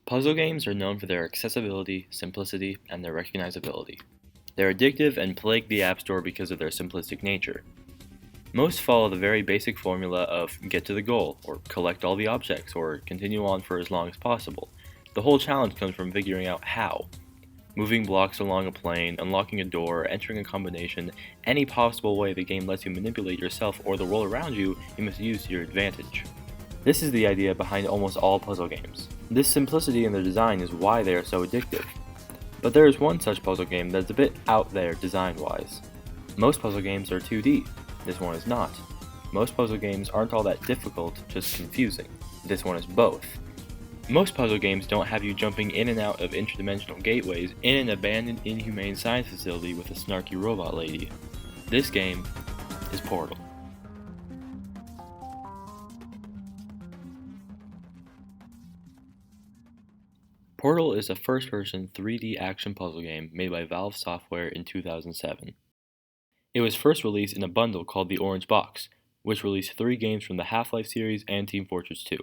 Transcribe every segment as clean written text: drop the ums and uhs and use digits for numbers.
Puzzle games are known for their accessibility, simplicity, and their recognizability. They're addictive and plague the App Store because of their simplistic nature. Most follow the very basic formula of get to the goal, or collect all the objects, or continue on for as long as possible. The whole challenge comes from figuring out how. Moving blocks along a plane, unlocking a door, entering a combination, any possible way the game lets you manipulate yourself or the world around you, you must use to your advantage. This is the idea behind almost all puzzle games. This simplicity in their design is why they are so addictive. But there is one such puzzle game that's a bit out there design-wise. Most puzzle games are 2D. This one is not. Most puzzle games aren't all that difficult, just confusing. This one is both. Most puzzle games don't have you jumping in and out of interdimensional gateways in an abandoned inhumane science facility with a snarky robot lady. This game is Portal. Portal is a first-person 3D action puzzle game made by Valve Software in 2007. It was first released in a bundle called the Orange Box, which released 3 games from the Half-Life series and Team Fortress 2.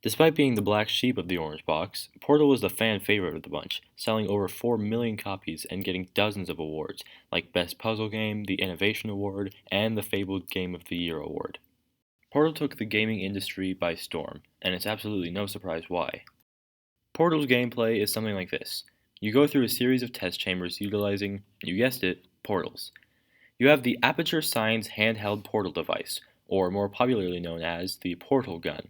Despite being the black sheep of the Orange Box, Portal was the fan favorite of the bunch, selling over 4 million copies and getting dozens of awards, like Best Puzzle Game, the Innovation Award, and the fabled Game of the Year Award. Portal took the gaming industry by storm, and it's absolutely no surprise why. Portal's gameplay is something like this. You go through a series of test chambers utilizing, you guessed it, portals. You have the Aperture Science handheld portal device, or more popularly known as the Portal Gun,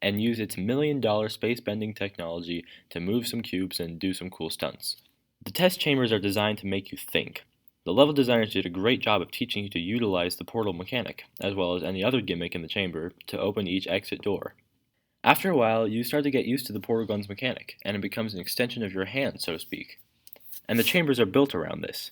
and use its $1 million space-bending technology to move some cubes and do some cool stunts. The test chambers are designed to make you think. The level designers did a great job of teaching you to utilize the portal mechanic, as well as any other gimmick in the chamber, to open each exit door. After a while, you start to get used to the portal gun's mechanic, and it becomes an extension of your hand, so to speak. And the chambers are built around this.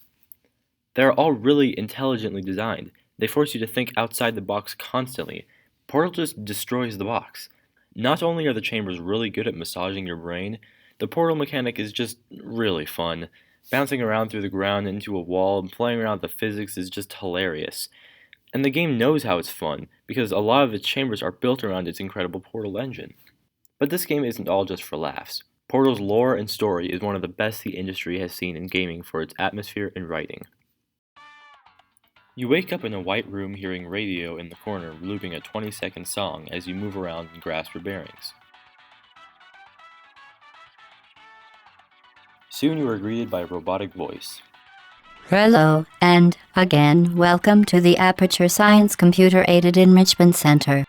They're all really intelligently designed. They force you to think outside the box constantly. Portal just destroys the box. Not only are the chambers really good at massaging your brain, the portal mechanic is just really fun. Bouncing around through the ground into a wall and playing around with the physics is just hilarious. And the game knows how it's fun, because a lot of its chambers are built around its incredible Portal engine. But this game isn't all just for laughs. Portal's lore and story is one of the best the industry has seen in gaming for its atmosphere and writing. You wake up in a white room hearing radio in the corner looping a 20-second song as you move around and grasp your bearings. Soon you are greeted by a robotic voice. Hello, and again, welcome to the Aperture Science Computer-Aided Enrichment Center.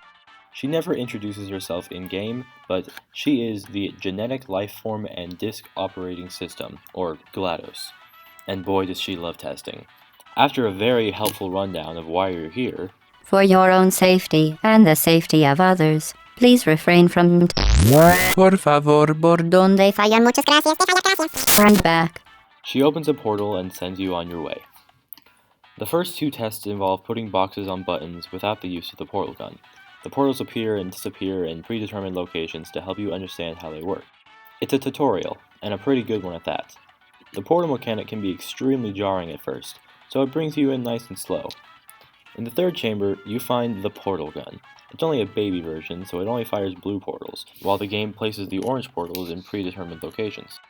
She never introduces herself in-game, but she is the Genetic Lifeform and Disk Operating System, or GLaDOS. And boy does she love testing. After a very helpful rundown of why you're here, For your own safety and the safety of others, please refrain from Por favor, donde fallan muchas gracias, and back. she opens a portal and sends you on your way. The first 2 tests involve putting boxes on buttons without the use of the portal gun. The portals appear and disappear in predetermined locations to help you understand how they work. It's a tutorial, and a pretty good one at that. The portal mechanic can be extremely jarring at first, so it brings you in nice and slow. In the 3rd chamber, you find the portal gun. It's only a baby version, so it only fires blue portals, while the game places the orange portals in predetermined locations.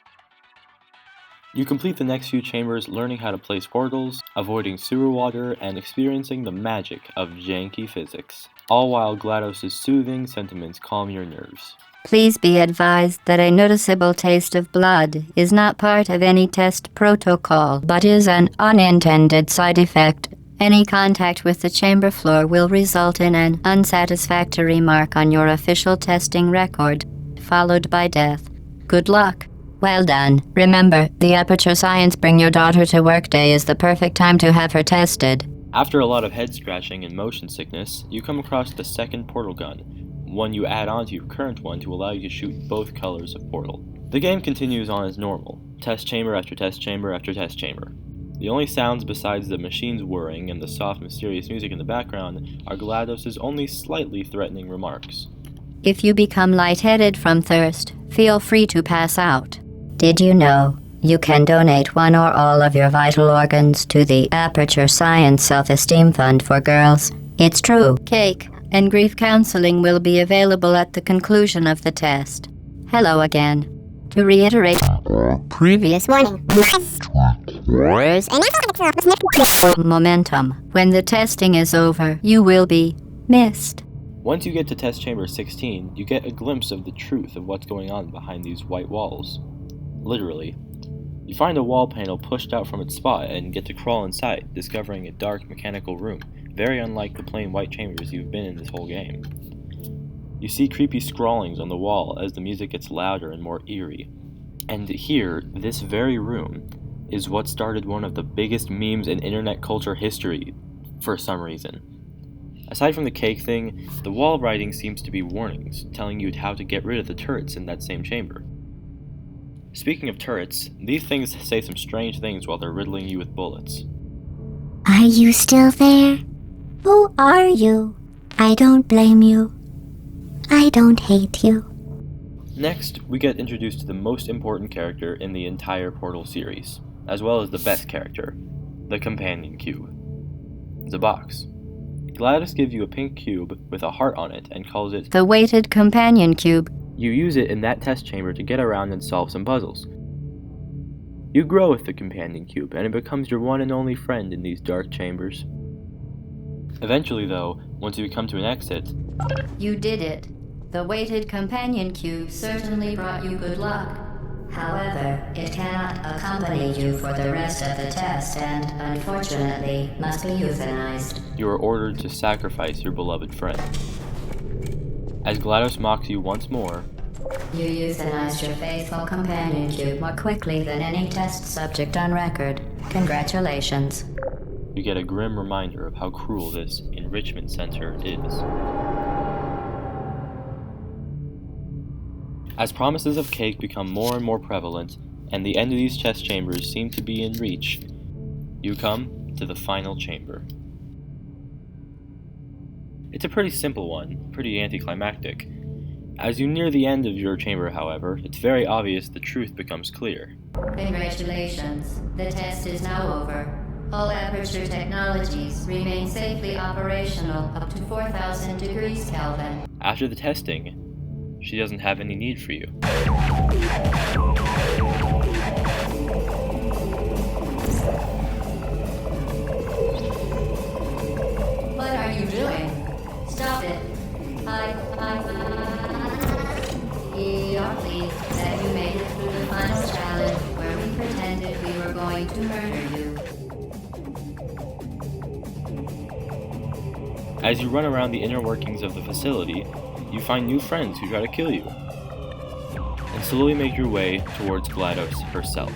You complete the next few chambers learning how to place portals, avoiding sewer water, and experiencing the magic of janky physics, all while GLaDOS's soothing sentiments calm your nerves. Please be advised that a noticeable taste of blood is not part of any test protocol, but is an unintended side effect. Any contact with the chamber floor will result in an unsatisfactory mark on your official testing record, followed by death. Good luck. Well done. Remember, the Aperture Science Bring Your Daughter to Work Day is the perfect time to have her tested. After a lot of head scratching and motion sickness, you come across the 2nd portal gun, one you add on to your current one to allow you to shoot both colors of portal. The game continues on as normal, test chamber after test chamber after test chamber. The only sounds besides the machines whirring and the soft, mysterious music in the background are GLaDOS's only slightly threatening remarks. If you become lightheaded from thirst, feel free to pass out. Did you know you can donate one or all of your vital organs to the Aperture Science Self-Esteem Fund for Girls? It's true. Cake and grief counseling will be available at the conclusion of the test. Hello again. To reiterate, Previous warning. momentum. When the testing is over, you will be missed. Once you get to test chamber 16, you get a glimpse of the truth of what's going on behind these white walls. Literally. You find a wall panel pushed out from its spot and get to crawl inside, discovering a dark mechanical room, very unlike the plain white chambers you've been in this whole game. You see creepy scrawlings on the wall as the music gets louder and more eerie. And here, this very room is what started one of the biggest memes in internet culture history, for some reason. Aside from the cake thing, the wall writing seems to be warnings, telling you how to get rid of the turrets in that same chamber. Speaking of turrets, these things say some strange things while they're riddling you with bullets. Are you still there? Who are you? I don't blame you. I don't hate you. Next, we get introduced to the most important character in the entire Portal series, as well as the best character, the companion cube. The box. GLaDOS gives you a pink cube with a heart on it and calls it The weighted companion cube. You use it in that test chamber to get around and solve some puzzles. You grow with the companion cube, and it becomes your one and only friend in these dark chambers. Eventually, though, once you come to an exit, You did it. The weighted companion cube certainly brought you good luck. However, it cannot accompany you for the rest of the test and, unfortunately, must be euthanized. you are ordered to sacrifice your beloved friend. As GLaDOS mocks you once more, You euthanized your faithful companion cube more quickly than any test subject on record. Congratulations. you get a grim reminder of how cruel this enrichment center is. As promises of cake become more and more prevalent, and the end of these test chambers seem to be in reach, you come to the final chamber. It's a pretty simple one, pretty anticlimactic. As you near the end of your chamber, however, it's very obvious the truth becomes clear. Congratulations. The test is now over. All Aperture technologies remain safely operational up to 4,000 degrees Kelvin. After the testing, she doesn't have any need for you. What are you doing? Stop it. We are pleased that you made it through the final challenge where we pretended we were going to murder you. As you run around the inner workings of the facility, you find new friends who try to kill you, and slowly make your way towards GLaDOS herself.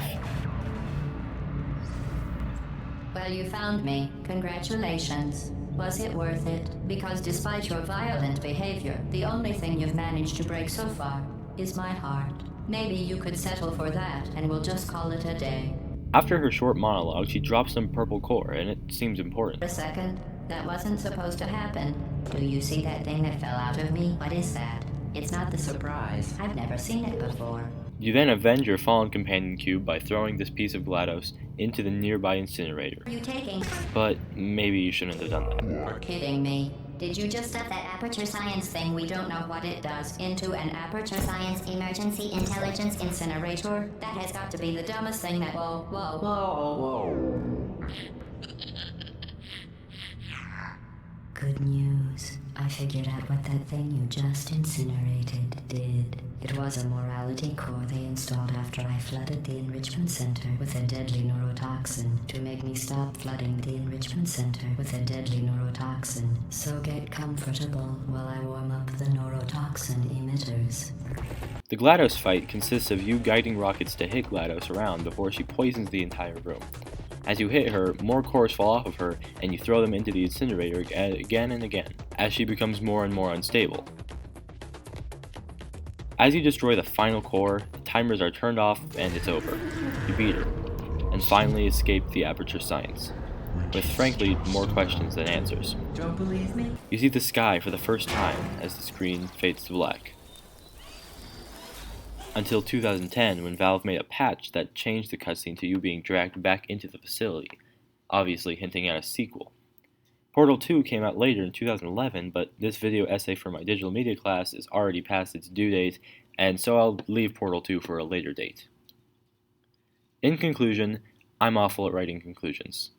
Well, you found me. Congratulations. Was it worth it? Because despite your violent behavior, the only thing you've managed to break so far is my heart. Maybe you could settle for that, and we'll just call it a day. After her short monologue, she drops some purple core, and it seems important. A second. That wasn't supposed to happen. Do you see that thing that fell out of me? What is that? It's not the surprise. I've never seen it before. You then avenge your fallen companion cube by throwing this piece of GLaDOS into the nearby incinerator. Are you taking? But maybe you shouldn't have done that. You're kidding me. Did you just stuff that Aperture Science thing, we don't know what it does, into an Aperture Science Emergency Intelligence Incinerator? That has got to be the dumbest thing that... Whoa. Good news. I figured out what that thing you just incinerated did. It was a morality core they installed after I flooded the enrichment center with a deadly neurotoxin to make me stop flooding the enrichment center with a deadly neurotoxin. So get comfortable while I warm up the neurotoxin emitters. The GLaDOS fight consists of you guiding rockets to hit GLaDOS around before she poisons the entire room. As you hit her, more cores fall off of her, and you throw them into the incinerator again and again, as she becomes more and more unstable. As you destroy the final core, the timers are turned off and it's over. You beat her, and finally escape the Aperture Science, with frankly more questions than answers. Don't believe me? You see the sky for the first time as the screen fades to black. Until 2010, when Valve made a patch that changed the cutscene to you being dragged back into the facility, obviously hinting at a sequel. Portal 2 came out later in 2011, but this video essay for my digital media class is already past its due date, and so I'll leave Portal 2 for a later date. In conclusion, I'm awful at writing conclusions.